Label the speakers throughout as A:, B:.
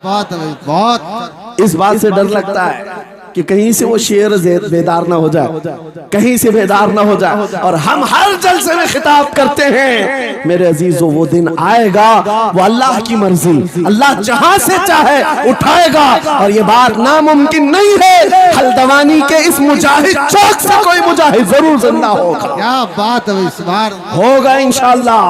A: بہت اس بات سے ڈر لگتا ہے کہ کہیں سے وہ شعر بیدار نہ ہو جائے، کہیں سے بیدار نہ ہو جائے، اور ہم ہر جلسے میں خطاب کرتے ہیں میرے عزیزو وہ دن آئے گا، وہ اللہ کی مرضی، اللہ جہاں سے چاہے اٹھائے گا، اور یہ بات ناممکن نہیں ہے، حلدوانی کے اس مجاہد چوک سے کوئی مجاہد ضرور زندہ ہوگا۔
B: کیا بات ہے اس بار
A: ہوگا انشاءاللہ۔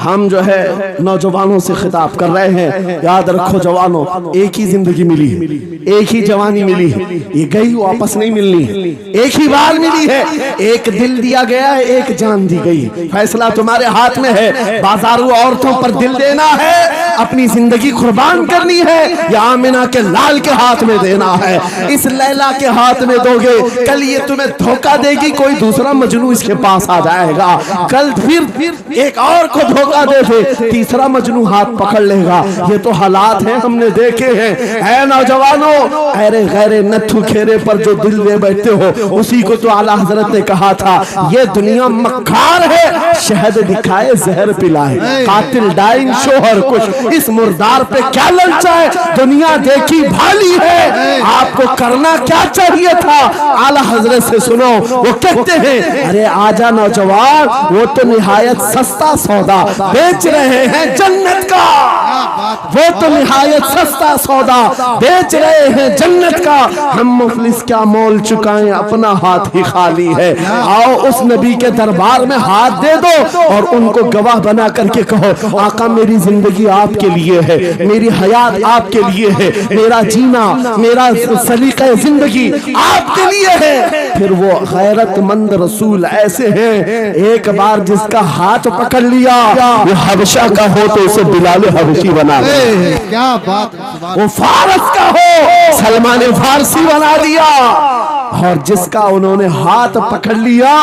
A: ہم جو ہے نوجوانوں سے خطاب کر رہے ہیں، یاد رکھو جوانوں، ایک ہی زندگی ملی ہے، ایک ہی جوانی ملی ہے، یہ گئی واپس نہیں ملنی، ایک ہی بار ملی ہے، ایک دل دیا گیا ہے، ایک جان دی گئی، فیصلہ تمہارے ہاتھ میں ہے، بازارو عورتوں پر دل دینا ہے، اپنی زندگی قربان کرنی ہے، یا آمنہ کے لال کے ہاتھ میں دینا ہے، اس لیلہ کے ہاتھ میں دو گے، کل یہ تمہیں دھوکہ دے گی، کوئی دوسرا مجنو اس کے پاس آ جائے گا، کل پھر ایک اور کو دھوکہ دے دے، تیسرا مجنو ہاتھ پکڑ لے گا، یہ تو حالات ہیں ہم نے دیکھے ہیں۔ اے نوجوانوں، ایرے غیرے نتھو کھیرے پر جو دل دے بیٹھتے ہو، اسی کو تو اعلیٰ حضرت نے کہا تھا، یہ دنیا مکار ہے، شہد دکھائے زہر پلائے، قاتل ڈائن شوہر کش، اس مردار پہ کیا للچائے، دنیا دیکھی بھالی ہے، آپ کو کرنا کیا چاہیے تھا، اعلیٰ حضرت سے سنو، وہ کہتے ہیں ارے آجا نوجوان، وہ تو نہایت سستا سودا بیچ رہے ہیں جنت کا، وہ تو نہایت سستا سودا بیچ رہے ہیں جنت کا، ہم مفلس کیا مول چکائیں، اپنا ہاتھ ہی خالی ہے، آؤ اس نبی کے دربار میں ہاتھ دے دو اور ان کو گواہ بنا کر کے کہو آقا میری زندگی آپ کے لیے ہے، میری حیات آپ کے لیے ہے، میرا جینا، میرا سلیقہ زندگی آپ کے لیے ہے۔ پھر وہ غیرت مند رسول ایسے ہیں، ایک بار جس کا ہاتھ پکڑ لیا، وہ حبشہ کا ہو تو اسے بلال حبشی بنا دیا،
B: کیا بات،
A: وہ فارس کا ہو سلمان فارسی بنا دیا، اور جس کا انہوں نے ہاتھ پکڑ لیا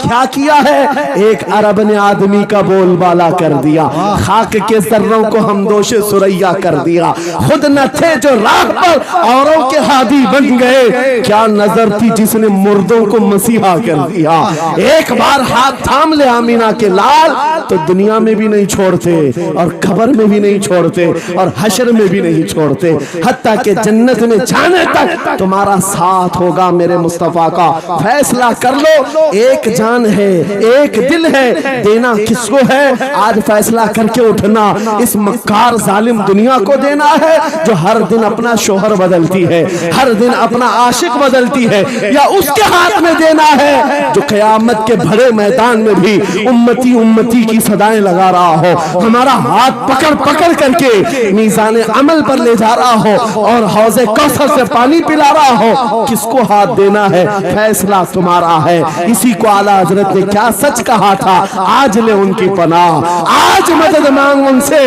A: کیا کیا ہے، ایک عرب نے آدمی کا بول بالا کر دیا، خاک کے ذروں کو ہمدوش سریا کر دیا، خود نہ تھے جو راہ پر اوروں کے ہادی بن گئے، کیا نظر تھی جس نے مردوں کو مسیحا کر دیا، ایک بار ہاتھ تھام لے آمینہ کے لال تو دنیا میں بھی نہیں چھوڑتے، اور قبر میں بھی نہیں چھوڑتے، اور حشر میں بھی نہیں چھوڑتے، حتیٰ کہ جنت میں جانے تک تمہارا ساتھ ہوگا میرے مصطفیٰ کا۔ فیصلہ کر لو، ایک جان ہے، ایک دل ہے، دینا کس کو ہے، آج فیصلہ کر کے اٹھنا، اس مکار ظالم دنیا کو دینا ہے جو ہر دن اپنا شوہر بدلتی ہے، ہر دن اپنا عاشق بدلتی ہے، یا اس کے ہاتھ میں دینا ہے جو قیامت کے بڑے میدان میں بھی امتی امتی کی صدائیں لگا رہا ہو، ہمارا ہاتھ پکڑ پکڑ کر کے میزان عمل پر لے جا رہا ہو، اور حوض کوثر سے پانی پلا رہا ہو، کس کو ہاتھ دینا ہے، فیصلہ تمہارا ہے۔ اسی کو اعلیٰ حضرت نے کیا سچ کہا تھا، آج لے ان کی پناہ، آج مدد مانگ ان سے،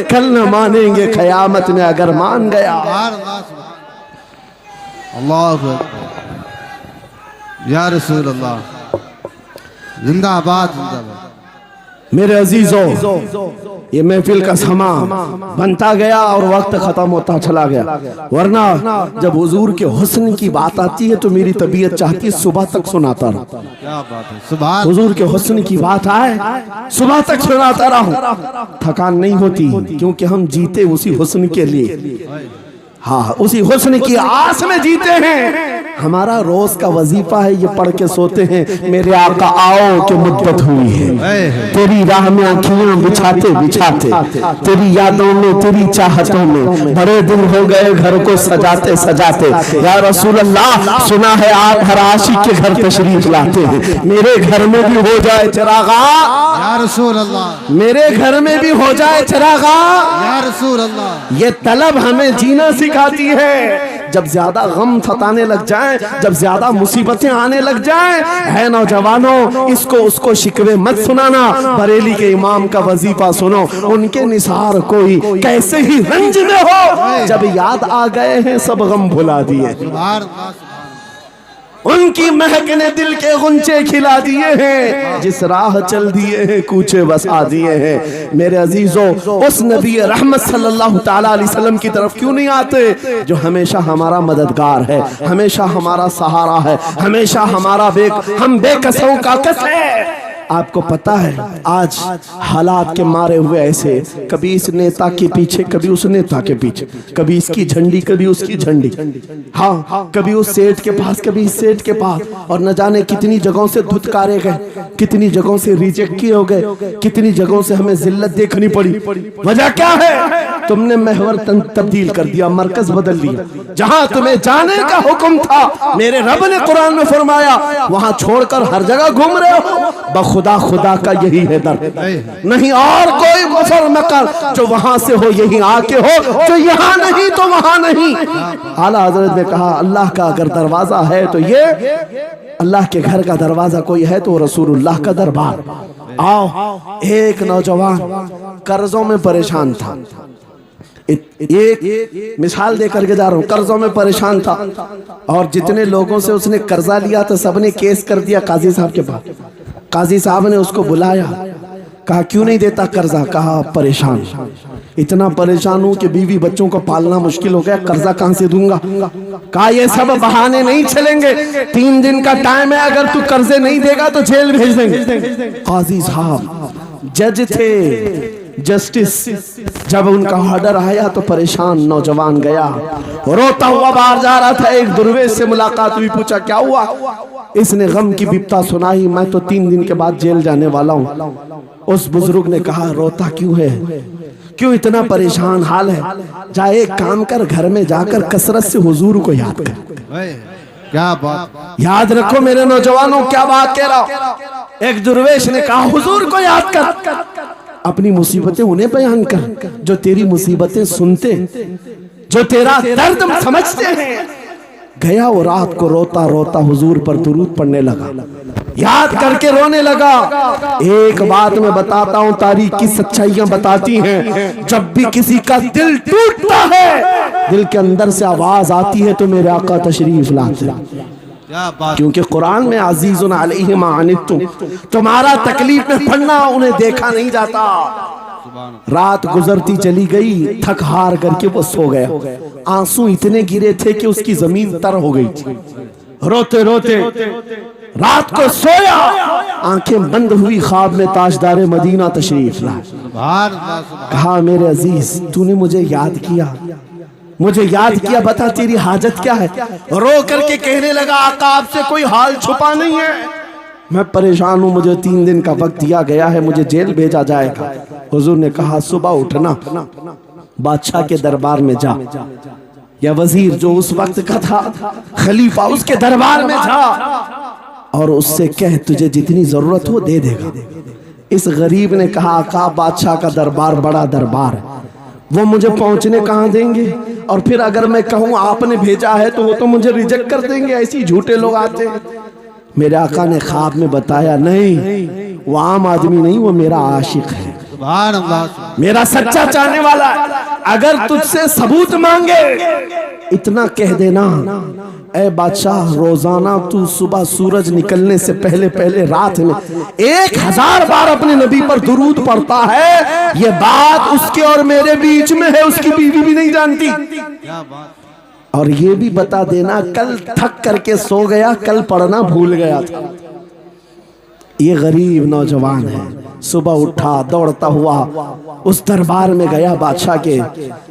A: کل نہ مانیں گے قیامت میں اگر مان گیا۔
B: اللہ یا رسول اللہ، زندہ آباد، زندہ آباد۔
A: میرے عزیزو، یہ محفل کا سما بنتا گیا اور وقت ختم ہوتا چلا گیا، ورنہ جب حضور کے حسن کی بات آتی ہے تو میری طبیعت چاہتی ہے صبح تک سناتا رہا،
B: کیا بات ہے، سبحان
A: حضور کے حسن کی بات آئے صبح تک سناتا رہا، تھکان نہیں ہوتی، کیونکہ ہم جیتے اسی حسن کے لیے، ہاں اسی حسن کی آس میں جیتے ہیں۔ ہمارا روز کا وظیفہ ہے یہ پڑھ کے سوتے ہیں، میرے آقا آؤ کہ مدت ہوئی ہے، تیری راہ میں آنکھیاں بچھاتے بچھاتے، تیری یادوں میں، تیری چاہتوں میں، بڑے دن ہو گئے گھر کو سجاتے سجاتے، یا رسول اللہ سنا ہے آپ ہر عاشق کے گھر تشریف لاتے ہیں، میرے گھر میں بھی ہو جائے چراغا،
B: یا رسول اللہ،
A: میرے گھر میں بھی ہو جائے چراغا،
B: یا رسول اللہ۔
A: یہ طلب ہمیں جینا سکھاتی ہے، جب زیادہ غم ستانے لگ جائیں، جب زیادہ مصیبتیں آنے لگ جائیں، اے نوجوانوں اس کو شکوے مت سنانا، بریلی کے امام کا وظیفہ سنو، ان کے نثار کوئی کیسے ہی رنج میں ہو، جب یاد آ گئے ہیں سب غم بھلا دیے، ان کی مہک نے دل کے غنچے کھلا دیے ہیں، جس راہ چل دیے ہیں کوچے بسا دیے ہیں۔ میرے عزیزو، اس نبی رحمت صلی اللہ تعالیٰ علیہ وسلم کی طرف کیوں نہیں آتے جو ہمیشہ ہمارا مددگار ہے، ہمیشہ ہمارا سہارا ہے، ہمیشہ ہم بے کسوں کا کس ہے۔ آپ کو پتا ہے آج حالات کے مارے ہوئے ایسے، کبھی اس نیتا کے پیچھے، کبھی اس نیتا کے پیچھے، کبھی اس کی جھنڈی کبھی اس کی جھنڈی، ہاں کبھی اس سیٹ کے پاس کبھی اس سیٹ کے پاس، اور نہ جانے کتنی جگہوں سے دھتکارے گئے، کتنی جگہوں سے ریجیکٹ کیے ہو گئے، کتنی جگہوں سے ہمیں ذلت دیکھنی پڑی۔ وجہ کیا ہے؟ تم نے محور تبدیل کر دیا، مرکز بدل دیا۔ جہاں تمہیں جانے کا حکم تھا میرے رب نے قرآن میں فرمایا وہاں چھوڑ کر ہر جگہ گھوم رہے ہو۔ بخدا خدا کا یہی ہے در، نہیں اور کوئی مفر مکر، جو وہاں سے ہو یہی آ کے ہو، جو یہاں نہیں تو وہاں نہیں۔ اعلیٰ حضرت نے کہا اللہ کا اگر دروازہ ہے تو یہ اللہ کے گھر کا دروازہ کوئی ہے تو رسول اللہ کا دربار۔ آؤ، ایک نوجوان قرضوں میں پریشان تھا، ایک مثال دے کر کے جا رہا ہوں، قرضوں میں پریشان تھا، اور جتنے لوگوں سے اس نے قرضہ لیا تو سب نے کیس کر دیا قاضی صاحب کے پاس۔ قاضی صاحب نے اس کو بلایا، کہا کیوں نہیں دیتا قرضہ؟ کہا پریشان، اتنا پریشان ہوں کہ بیوی بچوں کو پالنا مشکل ہو گیا، قرضہ کہاں سے دوں گا؟ کہا یہ سب بہانے نہیں چلیں گے، 3 دن کا ٹائم ہے، اگر تو قرضے نہیں دے گا تو جیل بھیج دیں گے۔ قاضی صاحب جج تھے، جسٹس، جب ان کا آرڈر آیا تو پریشان نوجوان گیا، روتا ہوا باہر جا رہا تھا، ایک درویش سے ملاقات ہوئی، پوچھا کیا ہوا؟ اس نے غم کی بپتا سنائی، میں تو 3 دن کے بعد جیل جانے والا ہوں۔ اس بزرگ نے کہا روتا کیوں ہے، کیوں اتنا پریشان حال ہے؟ جا ایک کام کر، گھر میں جا کر کثرت سے حضور کو یاد کر۔
B: کیا بات،
A: یاد رکھو میرے نوجوانوں، کیا بات کہہ رہا ہوں۔ ایک درویش نے کہا حضور کو یاد کر، اپنی مصیبتیں انہیں بیان کر جو تیری مصیبتیں سنتے، جو تیرا درد سمجھتے ہیں۔ گیا وہ رات کو روتا روتا حضور پر درود پڑھنے لگا، یاد کر کے رونے لگا۔ ایک بات میں بتاتا ہوں، تاریخ کی سچائیاں بتاتی ہیں، جب بھی کسی کا دل ٹوٹتا ہے، دل کے اندر سے آواز آتی ہے تو میرے آقا تشریف لاتے ہیں۔ کیونکہ قرآن میں عزیز علیہ ما عنتم، تمہارا تکلیف میں پڑھنا انہیں دیکھا نہیں جاتا۔ رات گزرتی چلی گئی، تھک ہار کر کے وہ سو گیا، آنسو اتنے گرے تھے کہ اس کی زمین تر ہو گئی تھی۔ روتے روتے رات کو سویا، آنکھیں بند ہوئی، خواب میں تاجدار مدینہ تشریف لایا۔ کہا میرے عزیز تو نے مجھے یاد کیا، مجھے یاد کیا، بتا تیری حاجت کیا ہے؟ رو کر کے کہنے لگا آقا آپ سے کوئی حال چھپا نہیں ہے، میں پریشان ہوں، مجھے 3 دن کا وقت دیا گیا ہے، مجھے جیل بھیجا جائے گا۔ حضور نے کہا صبح اٹھنا، بادشاہ کے دربار میں جا، یا وزیر جو اس وقت کا تھا، خلیفہ، اس کے دربار میں جا اور اس سے کہہ تجھے جتنی ضرورت ہو دے دے گا۔ اس غریب نے کہا آقا بادشاہ کا دربار بڑا دربار ہے، وہ مجھے پہنچنے کہاں دیں گے، اور پھر اگر میں کہوں آپ نے بھیجا ہے تو وہ تو مجھے ریجیکٹ کر دیں گے، ایسی جھوٹے لوگ آتے ہیں۔ میرے آقا نے خواب میں بتایا نہیں، وہ عام آدمی نہیں، وہ میرا عاشق ہے، میرا سچا چاہنے والا ہے۔ اگر تجھ سے ثبوت مانگے اتنا کہہ دینا، اے بادشاہ روزانہ تو صبح سورج نکلنے سے پہلے پہلے رات میں 1000 بار اپنے نبی پر درود پڑھتا ہے، یہ بات اس کے اور میرے بیچ میں ہے، اس کی بیوی بھی نہیں جانتی۔ اور یہ بھی بتا دینا کل تھک کر کے سو گیا، کل پڑھنا بھول گیا تھا۔ یہ غریب نوجوان ہے، صبح اٹھا دوڑتا ہوا اس دربار میں گیا، بادشاہ کے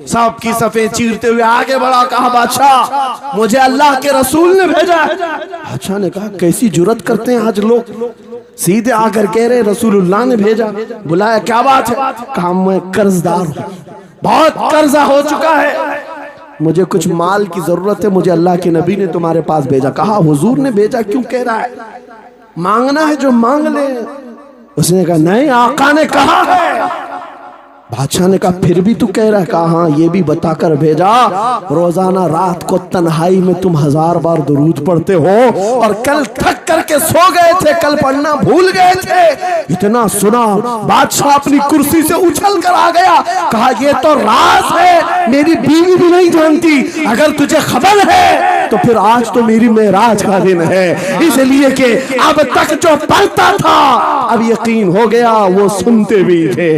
A: سب کی صفیں چیرتے ہوئے آگے بڑھا، کہا بادشاہ مجھے اللہ کے رسول نے بھیجا ہے۔ بادشاہ نے کہا کیسی جرات کرتے ہیں آج لوگ، سیدھے آ کر کہہ رہے رسول اللہ نے بھیجا۔ بلایا کیا بات ہے؟ کہا میں قرض دار ہوں، بہت قرضہ ہو چکا ہے، مجھے کچھ مال کی ضرورت ہے، مجھے اللہ کے نبی نے تمہارے پاس بھیجا۔ کہا حضور نے بھیجا، کیوں کہہ رہا ہے؟ مانگنا ہے جو مانگ لے۔ اس نے کہا نہیں آقا نے کہا ہے۔ بادشاہ نے کہا پھر بھی تو کہہ رہا ہے؟ کہا ہاں یہ بھی بتا کر بھیجا روزانہ رات کو تنہائی میں تم 1000 بار درود پڑھتے ہو، اور کل تھک کر کے سو گئے تھے، کل پڑھنا بھول گئے تھے۔ اتنا سنا بادشاہ اپنی کرسی سے اچھل کر آ گیا، کہا یہ تو راز ہے، میری بیوی بھی نہیں جانتی، اگر تجھے خبر ہے تو پھر آج تو میری معراج کا دن ہے، اس لیے کہ اب تک جو پڑھتا تھا اب یقین ہو گیا وہ سنتے بھی تھے،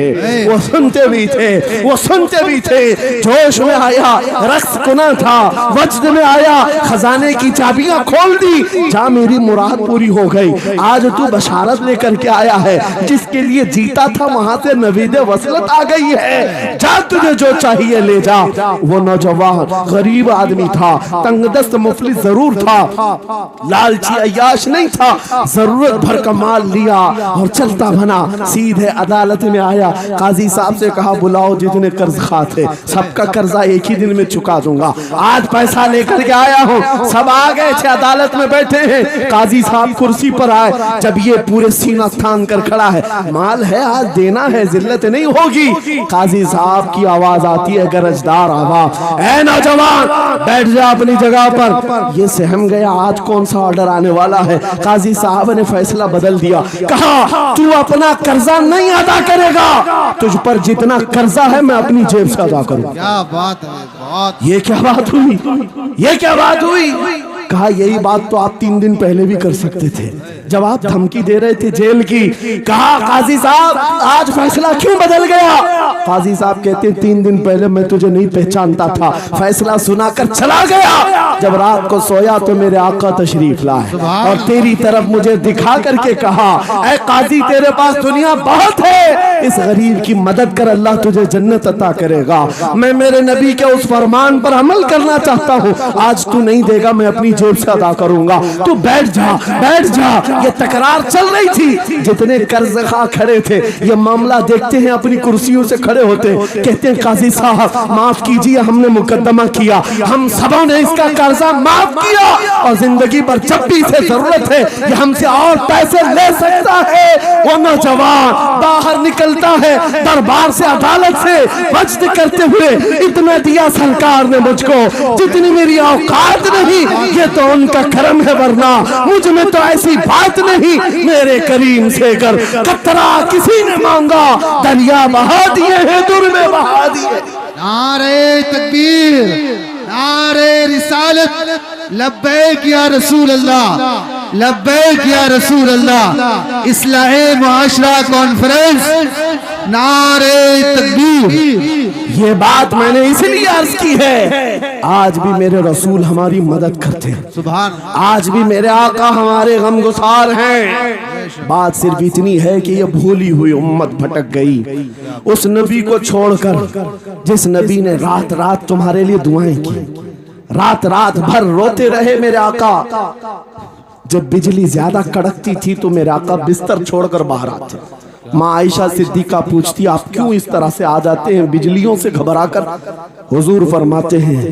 A: وہ سنتے بھی تھے، وہ سنتے بھی تھے۔ جوش میں آیا، رقص کنا تھا، وجد میں آیا، خزانے کی چابیاں کھول دی، جا میری مراد پوری ہو گئی۔ آج تو بشارت لے کر کے آیا ہے، جس کے لیے جیتا تھا وہاں سے نوید وصلت آ گئی ہے، جا تجھے جو چاہیے لے جا۔ وہ نوجوان غریب آدمی تھا، تنگ دست مفلس ضرور تھا، لالچی عیاش نہیں تھا، ضرورت بھر کا مال لیا اور چلتا بنا، سیدھے عدالت میں آیا۔ قاضی صاحب سے کہا بلاؤ جتنے قرض خواہ تھے، سب کا قرضہ ایک ہی دن میں چکا دوں گا، آج پیسہ لے کر کے آیا ہوں۔ سب آ گئے تھے، عدالت میں بیٹھے ہیں، قاضی صاحب کرسی پر آئے، جب یہ پورے سینہ تھان کر کھڑا ہے، مال ہے آج دینا ہے، ذلت نہیں ہوگی۔ قاضی صاحب کی آواز آتی ہے، گرجدار آواز، اے نوجوان بیٹھ جا اپنی جگہ پر۔ یہ سہم گیا آج کون سا آرڈر آنے والا ہے۔ قاضی صاحب نے فیصلہ بدل دیا، کہا تو اپنا قرضہ نہیں ادا کرے گا، تجھ پر جتنا قرضہ ہے میں اپنی جیب سے ادا کروں۔
B: کیا بات ہے، بات
A: یہ کیا بات ہوئی، یہ کیا بات ہوئی؟ کہا یہی بات تو آپ 3 دن پہلے بھی کر سکتے تھے جب آپ دھمکی دے رہے تھے جیل کی۔ کہا قاضی صاحب آج فیصلہ کیوں بدل گیا؟ قاضی صاحب کہتے ہیں 3 دن پہلے میں تجھے نہیں پہچانتا تھا، فیصلہ سنا کر چلا گیا، جب رات کو سویا تو میرے آقا تشریف لائے اور تیری طرف مجھے دکھا کر کے کہا اے قاضی تیرے پاس دنیا بہت ہے، اس غریب کی مدد کر اللہ تجھے جنت عطا کرے گا۔ میں میرے نبی کے اس فرمان پر عمل کرنا چاہتا ہوں، آج تو نہیں دے گا میں اپنی جیب سے ادا کروں گا، تو بیٹھ جا بیٹھ جا۔ یہ تکرار چل رہی تھی، جتنے قرض خواہ کھڑے تھے یہ معاملہ دیکھتے ہیں اپنی کرسیوں سے کھڑے ہوتے، کہتے ہیں قاضی صاحب معاف کیجئے، ہم نے مقدمہ کیا، ہم سبوں نے اس کا قرضہ معاف کیا اور زندگی پر جب بھی اسے ضرورت ہے یہ ہم سے اور پیسے لے سکتا ہے۔ وہ نوجوان باہر نکلتا ہے دربار سے، عدالت سے، وجد کرتے ہوئے، اتنا دیا سرکار نے مجھ کو جتنی میری اوقات نہیں، یہ تو ان کا کرم ہے، ورنہ مجھ میں تو ایسی بات نہیں، میرے کریم سے گر قطرہ کسی نے مانگا دریا بہا دیے ہیں، در میں بہا دیے۔
B: نعرہ تکبیر، نعرہ رسالت، لبیک یا رسول اللہ، لبیک یا رسول اللہ، اصلاح معاشرہ کانفرنس، نعرہ تکبیر۔
A: یہ بات میں نے اس لیے عرض کی ہے، آج بھی میرے رسول ہماری مدد کرتے ہیں،
B: سبحان اللہ،
A: آج بھی میرے آقا ہمارے غم گسار ہیں۔ بات صرف اتنی ہے کہ یہ بھولی ہوئی امت بھٹک گئی اس نبی کو چھوڑ کر جس نبی نے رات رات تمہارے لیے دعائیں کی، رات رات بھر روتے رہے میرے آقا۔ جب بجلی زیادہ کڑکتی تھی تو میرے آقا بستر چھوڑ کر باہر آتے۔ ماں عائشہ صدیقہ پوچھتی آپ کیوں اس طرح سے آ جاتے ہیں بجلیوں سے گھبرا کر؟ حضور فرماتے ہیں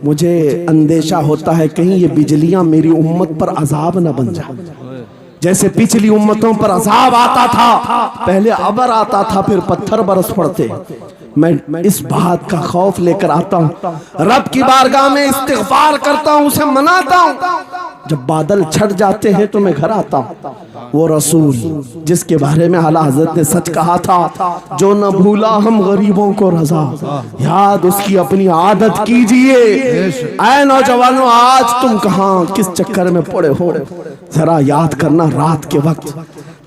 A: مجھے اندیشہ ہوتا ہے کہیں یہ بجلیاں میری امت پر عذاب نہ بن جائیں، جیسے پچھلی امتوں پر عذاب آتا تھا، پہلے ابر آتا تھا پھر پتھر برس پڑتے، میں اس بات کا خوف لے کر آتا ہوں، رب کی بارگاہ میں استغفار کرتا ہوں، اسے مناتا ہوں، جب بادل چھٹ جاتے ہیں تو میں گھر آتا ہوں۔ وہ رسول جس کے بارے میں اعلیٰ حضرت نے سچ کہا تھا جو نہ بھولا ہم غریبوں کو رضا، یاد اس کی اپنی عادت کیجئے۔ اے نوجوانوں آج تم کہاں کس چکر میں پڑے ہو، ذرا یاد کرنا رات کے وقت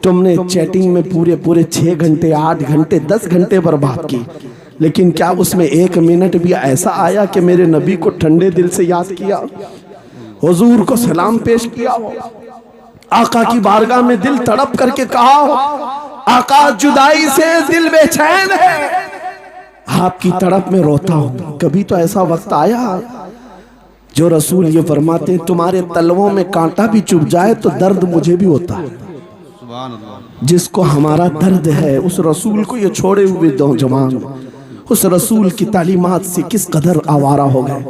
A: تم نے چیٹنگ میں پورے 6 گھنٹے 8 گھنٹے 10 گھنٹے برباد کی، لیکن کیا اس میں 1 منٹ بھی ایسا آیا کہ میرے نبی کو ٹھنڈے دل سے یاد کیا، حضور کو سلام پیش کیا ہو، آقا کی بارگاہ میں دل تڑپ کر کے کہا ہو آقا جدائی سے دل بے چین ہے، آپ کی تڑپ میں روتا ہوں؟ کبھی تو ایسا وقت آیا جو رسول یہ فرماتے ہیں تمہارے تلووں میں کانٹا بھی چبھ جائے تو درد مجھے بھی ہوتا ہے۔ جس کو ہمارا درد ہے اس رسول کو یہ چھوڑے ہوئے نوجوان اس رسول کی تعلیمات سے کس قدر آوارہ ہو گئے۔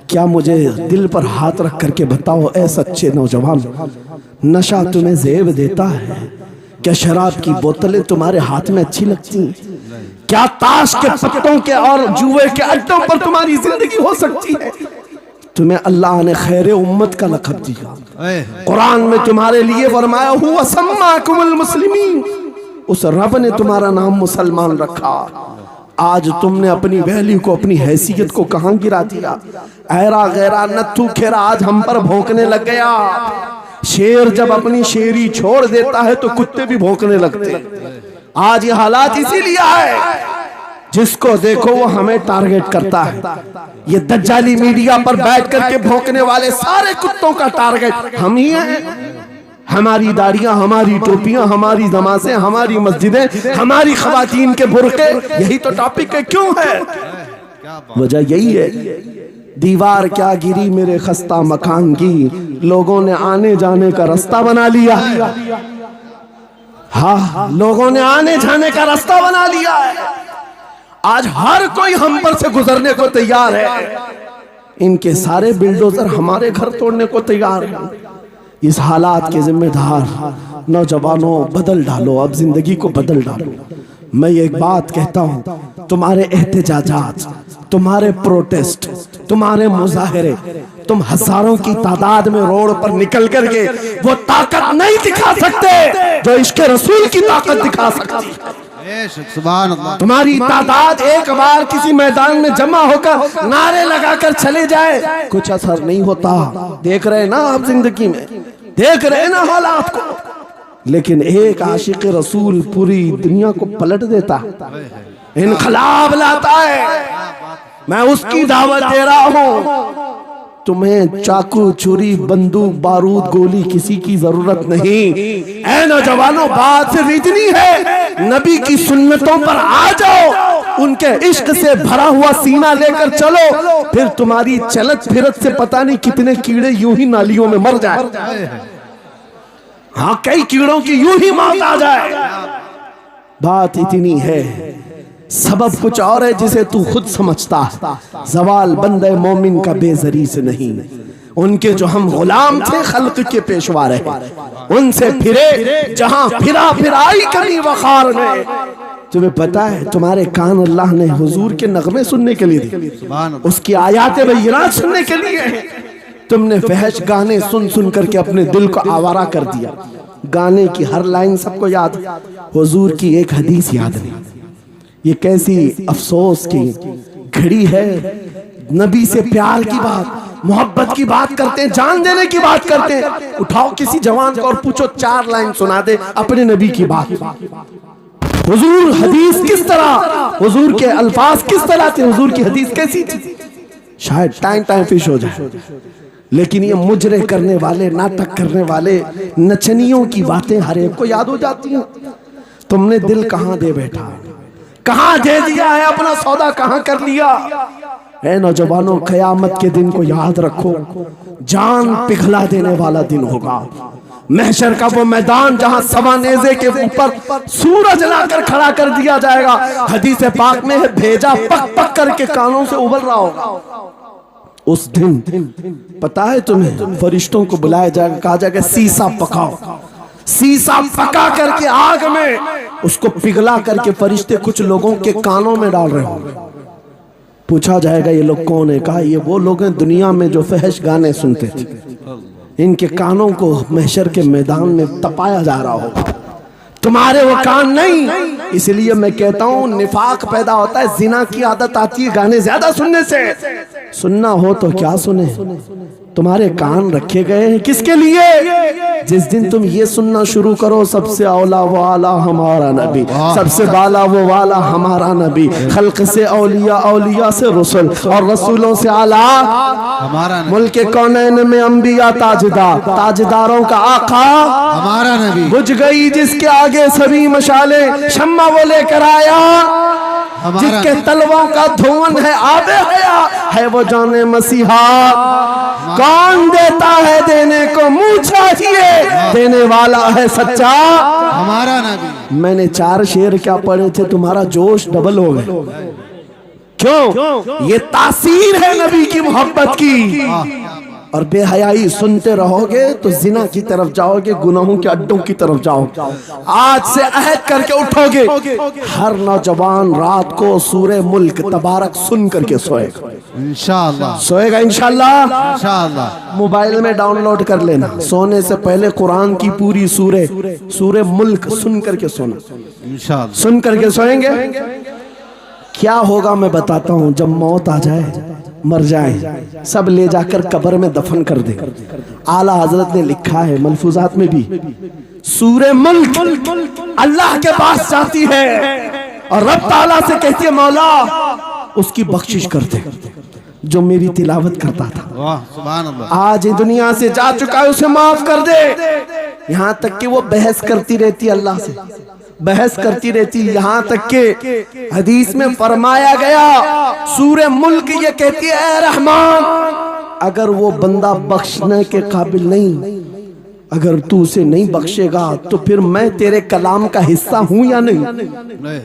A: کیا مجھے دل پر ہاتھ رکھ کر کے بتاؤ اے سچے نوجوان، نشہ تمہیں زیب دیتا ہے؟ کیا شراب کی بوتلیں تمہارے ہاتھ میں اچھی لگتی ہیں؟ کیا تاش کے پتوں کے اور جوئے کے اڈوں پر تمہاری زندگی ہو سکتی ہے؟ تمہیں اللہ نے خیر امت کا لقب دیا، قرآن میں تمہارے لیے فرمایا ہوا سماکم المسلمین، اس رب نے تمہارا نام مسلمان رکھا۔ آج تم نے اپنی ویلیو کو اپنی حیثیت کو کہاں گرا دیا؟ ایرا غیرا نتھو کھیرا آج ہم پر بھونکنے لگ گیا۔ شیر جب اپنی شیری چھوڑ دیتا ہے تو کتے بھی بھونکنے لگتے۔ آج یہ حالات اسی لیے ہے، جس کو دیکھو وہ ہمیں ٹارگٹ کرتا ہے۔ یہ دجالی میڈیا پر بیٹھ کر کے بھونکنے والے سارے کتوں کا ٹارگٹ ہم ہی ہیں۔ ہماری داڑیاں، ہماری ٹوپیاں، ہماری نمازیں، ہماری مسجدیں، ہماری خواتین کے برقعے، یہی تو ٹاپک ہے۔ کیوں ہے؟ وجہ یہی ہے، دیوار کیا گری میرے خستہ مکان کی، لوگوں نے آنے جانے کا رستہ بنا لیا۔ ہاں، لوگوں نے آنے جانے کا رستہ بنا لیا ہے۔ آج ہر کوئی ہم پر سے گزرنے کو تیار ہے۔ ان کے سارے بلڈوزر ہمارے گھر توڑنے کو تیار ہیں۔ اس حالات کے ذمہ دار نوجوانوں بدل ڈالو، اب زندگی کو بدل ڈالو۔ میں ایک بات کہتا ہوں، تمہارے احتجاجات، تمہارے پروٹیسٹ، تمہارے مظاہرے، تم ہزاروں کی تعداد میں روڈ پر نکل کر کے وہ طاقت نہیں دکھا سکتے جو عشق رسول کی طاقت دکھا سکتی۔
B: سبحان اللہ۔
A: تمہاری تعداد ایک بار کسی میدان میں جمع ہو کر نعرے لگا کر چلے جائے، کچھ اثر نہیں ہوتا۔ دیکھ رہے نا اب زندگی میں، دیکھ رہے نا حالات کو۔ لیکن ایک عاشق رسول پوری دنیا کو پلٹ دیتا، انقلاب لاتا ہے۔ میں اس کی دعوت دے رہا ہوں۔ تمہیں چاقو، چھری، بندوق، بارود، گولی کسی کی ضرورت نہیں۔ اے نوجوانوں، بات صرف اتنی ہے، نبی کی سنتوں پر آ جاؤ، ان کے عشق سے بھرا ہوا سینہ لے کر چلو، پھر تمہاری چلت پھرت سے پتہ نہیں کتنے کیڑے یوں ہی نالیوں میں مر جائے۔ ہاں، کئی کیڑوں کی یوں ہی موت آ جائے۔ بات اتنی ہے، سبب کچھ اور ہے جسے تو خود سمجھتا ہے۔ زوال بندے مومن کا بے زری سے نہیں، ان کے جو ہم غلام تھے خلق کے پیشوا رہے، ان سے پھرے جہاں پھرا پھرائی کمی وقار میں۔ تمہیں پتا ہے تمہارے کان اللہ نے حضور کے نغمے سننے کے لیے دی، اس کی آیات بینات سننے کے لیے۔ تم نے فحش گانے سن سن کر کے اپنے دل کو آوارہ کر دیا۔ گانے کی ہر لائن سب کو یاد، حضور کی ایک حدیث یاد نہیں۔ یہ کیسی افسوس کی گھڑی ہے، نبی سے پیار کی بات، محبت کی بات کرتے ہیں، جان دینے کی بات کرتے ہیں۔ اٹھاؤ کسی جوان کو اور پوچھو 4 لائن سنا دے اپنے نبی کی بات۔ حضور حدیث کس طرح، حضور کے الفاظ کس طرح تھے، حضور کی حدیث کیسی تھی؟ شاید ٹائم فش ہو جائے۔ لیکن یہ مجرے کرنے والے، ناٹک کرنے والے، نچنیوں کی باتیں ہر ایک کو یاد ہو جاتی ہیں۔ تم نے دل کہاں دے بیٹھا، کہاں دے دیا ہے، اپنا سودا کہاں کر لیا؟ اے نوجوانوں، قیامت کے دن کو یاد رکھو، جان پگھلا دینے والا دن ہوگا۔ محشر کا وہ میدان جہاں سوا نیزے کے اوپر سورج لا کر کھڑا کر دیا جائے گا۔ حدیث پاک میں ہے بھیجا پک پک کر کے کانوں سے ابل رہا ہوگا۔ اس دن پتا ہے تمہیں، فرشتوں کو بلایا جائے گا، کہا جائے گا سیسا پکاؤ۔ سیسا پکا کر کے آگ میں اس کو پگھلا کر کے فرشتے کچھ لوگوں کے کانوں میں ڈال رہے ہوں گے۔ پوچھا جائے گا یہ لوگ کون ہیں؟ کہا یہ وہ لوگ ہیں دنیا میں جو فحش گانے سنتے تھے، ان کے کانوں کو محشر کے میدان میں تپایا جا رہا ہوگا، تمہارے وہ کان نہیں۔ اس لیے میں کہتا ہوں نفاق پیدا ہوتا ہے، زنا کی عادت آتی ہے گانے زیادہ سننے سے۔ سننا ہو تو کیا سنیں، تمہارے کان رکھے گئے ہیں کس کے لیے؟ جس دن تم یہ سننا شروع کرو سب سے اولا و اعلیٰ ہمارا نبی، سب سے بالا و والا ہمارا نبی، خلق سے اولیاء، اولیاء سے رسول، اور رسولوں سے اعلیٰ
B: ہمارا نبی،
A: ملک کونین میں انبیاء تاجدار، تاجداروں کا آقا
B: ہمارا نبی،
A: بجھ گئی جس کے آگے سبھی مشالیں، شمع وہ لے کر آیا، جس کے تلووں کا دھون ہے آب حیات ہے وہ جان مسیحا۔ کون دیتا ہے دینے کو منہ چاہیے، دینے والا ہے سچا
B: ہمارا نبی۔
A: میں نے 4 شعر کیا پڑھے تھے، تمہارا جوش ڈبل ہو گئے۔ کیوں؟ یہ تاثیر ہے نبی کی محبت کی۔ اور بے حیائی سنتے رہو گے تو زنا کی طرف جاؤ گے، گناہوں کے اڈوں کی طرف جاؤ گے۔ آج سے عہد کر کے اٹھو گے، ہر نوجوان رات کو سورہ ملک تبارک سن کر کے سوئے گا،
B: انشاءاللہ
A: سوئے گا انشاءاللہ۔
B: انشاءاللہ
A: موبائل میں ڈاؤن لوڈ کر لینا، سونے سے پہلے قرآن کی پوری سورہ ملک سن کر کے سونا،
B: انشاءاللہ
A: سن کر کے سوئیں گے کیا ہوگا میں بتاتا ہوں. جب موت آ جائے, مر جائیں, سب لے جا کر قبر میں دفن کر دے. اعلیٰ حضرت نے لکھا ہے ملفوظات میں بھی, سورہ ملک اللہ کے پاس جاتی ہے اور رب تعالیٰ سے کہتی ہے مولا اس کی بخشش کر دے جو میری تلاوت کرتا تھا.
B: واہ سبحان اللہ.
A: آج دنیا سے جا چکا ہے, اسے معاف کر دے. یہاں تک کہ وہ بحث کرتی رہتی اللہ سے, بحث کرتی رہتی, یہاں تک کہ حدیث میں فرمایا گیا سورہ ملک یہ کہتی ہے اے رحمان اگر وہ بندہ بخشنے کے قابل نہیں, اگر تو اسے نہیں بخشے گا تو پھر میں تیرے کلام کا حصہ ہوں یا نہیں؟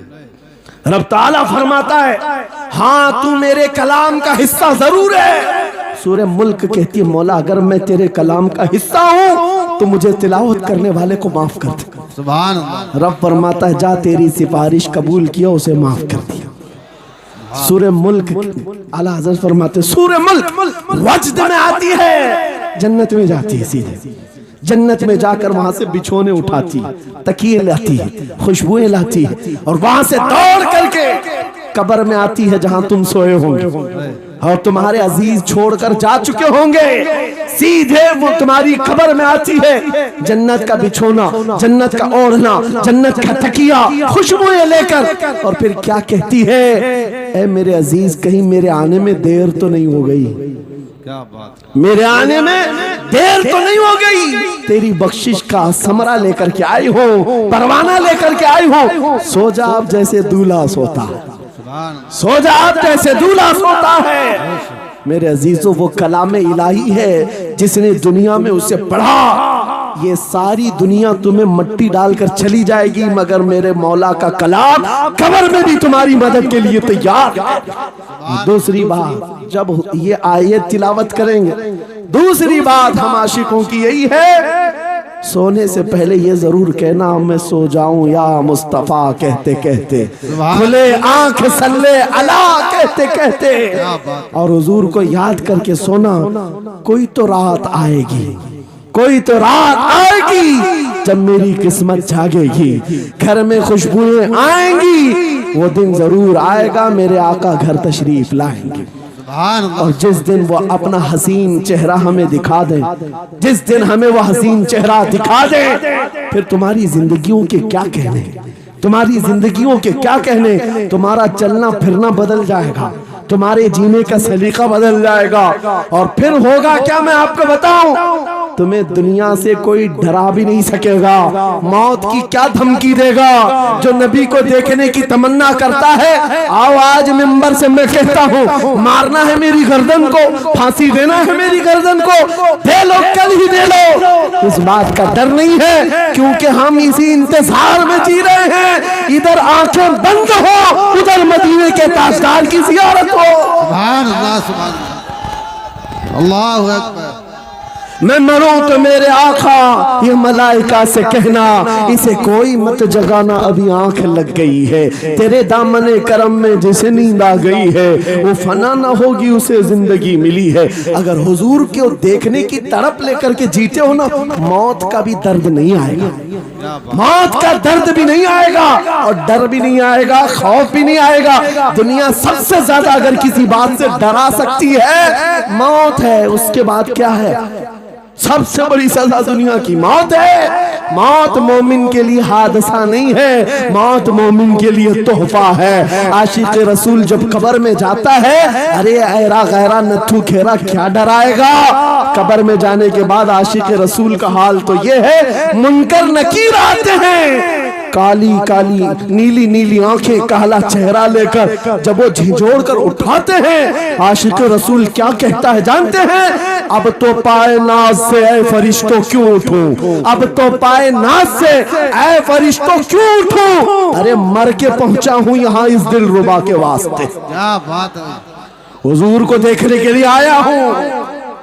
A: رب تعالیٰ فرماتا ہے ہاں تو میرے کلام کا حصہ ضرور ہے. سورہ ملک کہتی ہے مولا اگر میں تیرے کلام کا حصہ ہوں تو مجھے تلاوت کرنے والے کو معاف کر دے.
B: سبحان اللہ.
A: رب فرماتا ہے جا تیری سفارش قبول کیا, اسے معاف کر دیا. سورہ ملک اعلیٰ حضرت فرماتے سورہ ملک وجد میں آتی ہے, جنت میں جاتی ہے, سیدھے جنت میں جا کر وہاں سے بچھونے اٹھاتی, تکیے لاتی, خوشبوئیں لاتی, اور وہاں سے دوڑ کر کے قبر میں آتی ہے جہاں تم سوئے ہوں گے اور تمہارے عزیز چھوڑ کر جا چکے ہوں گے. سیدھے وہ تمہاری قبر میں آتی ہے, جنت کا بچھونا, جنت کا اوڑھنا, جنت کا تکیہ, خوشبوئیں لے کر, اور پھر کیا کہتی ہے اے میرے عزیز کہیں میرے آنے میں دیر تو نہیں ہو گئی,
B: کیا بات,
A: میرے آنے میں دیر تو نہیں ہو گئی, تیری بخشش کا ثمرہ لے کر کے آئی ہوں, پروانہ لے کر کے آئی ہوں. سو جا آپ جیسے دولہا سوتا ہے, سو جا آپ جیسے دولہا سوتا ہے. میرے عزیزوں وہ کلام الہی ہے جس نے دنیا میں اسے پڑھا. یہ ساری دنیا تمہیں مٹی ڈال کر چلی جائے گی مگر میرے مولا کا کلام قبر میں بھی تمہاری مدد کے لیے تیار ہے. دوسری بات جب یہ آیت تلاوت کریں گے, دوسری بات ہم عاشقوں کی یہی ہے سونے سے پہلے یہ ضرور کہنا میں سو جاؤں یا مصطفیٰ کہتے کہتے, کھلے آنکھ صلی اللہ کہتے کہتے, اور حضور کو یاد کر کے سونا. کوئی تو رات آئے گی, کوئی تو رات آئے گی جب میری قسمت جاگے گی, گھر میں خوشبوئیں آئیں گی, وہ دن ضرور آئے گا میرے آقا گھر تشریف لائیں گے. اور جس دن وہ اپنا حسین چہرہ ہمیں دکھا دیں, جس دن ہمیں وہ حسین چہرہ دکھا دیں, پھر تمہاری زندگیوں کے کیا کہنے, تمہاری زندگیوں کے کیا کہنے. تمہارا چلنا پھرنا بدل جائے گا, تمہارے جینے کا سلیقہ بدل جائے گا, اور پھر ہوگا کیا میں آپ کو بتاؤں, تمہیں دنیا سے کوئی ڈرا بھی نہیں سکے گا. موت کی کیا دھمکی دے گا, جو نبی کو دیکھنے کی تمنا کرتا ہے آؤ آج منبر سے میں کہتا ہوں مارنا ہے میری گردن کو, پھانسی دینا ہے میری گردن کو, دے لو کل ہی دے لو. اس بات کا ڈر نہیں ہے کیونکہ ہم اسی انتظار میں جی رہے ہیں, ادھر آنکھیں بند ہو ادھر مدینے کے تاجدار کی زیارت ہو.
B: سبحان اللہ, سبحان اللہ, اللہ اکبر.
A: میں مروں تو میرے آقا یہ ملائکہ سے کہنا اسے کوئی مت جگانا ابھی آنکھ لگ گئی ہے, تیرے دامن کرم میں جسے نیند آ گئی ہے وہ فنا نہ ہوگی اسے زندگی ملی ہے. اگر حضور کو دیکھنے کی تڑپ لے کر کے جیتے ہو نا, موت کا بھی درد نہیں آئے گا, موت کا درد بھی نہیں آئے گا, اور ڈر بھی نہیں آئے گا, خوف بھی نہیں آئے گا. دنیا سب سے زیادہ اگر کسی بات سے ڈرا سکتی ہے موت ہے, اس کے بعد کیا ہے, سب سے بڑی سزا دنیا کی موت ہے. موت مومن کے لیے حادثہ نہیں ہے, موت مومن کے لیے تحفہ ہے. عاشق رسول جب قبر میں جاتا ہے, ارے ایرا غیرہ نتھو کھیرا کیا ڈرائے گا. قبر میں جانے کے بعد عاشق رسول کا حال تو یہ ہے منکر نکیر آتے ہیں, کالی کالی نیلی نیلی آنکھیں, کالا چہرہ لے کر جب وہ جھنجھوڑ کر اٹھاتے ہیں, عاشق رسول کیا کہتا ہے جانتے ہیں, اب تو پائے ناز سے اے فرشتوں کیوں اٹھوں, اب تو پائے ناز سے اے فرشتوں کیوں اٹھوں, ارے مر کے پہنچا ہوں یہاں اس دل ربا کے واسطے,
B: کیا بات ہے,
A: حضور کو دیکھنے کے لیے آیا ہوں.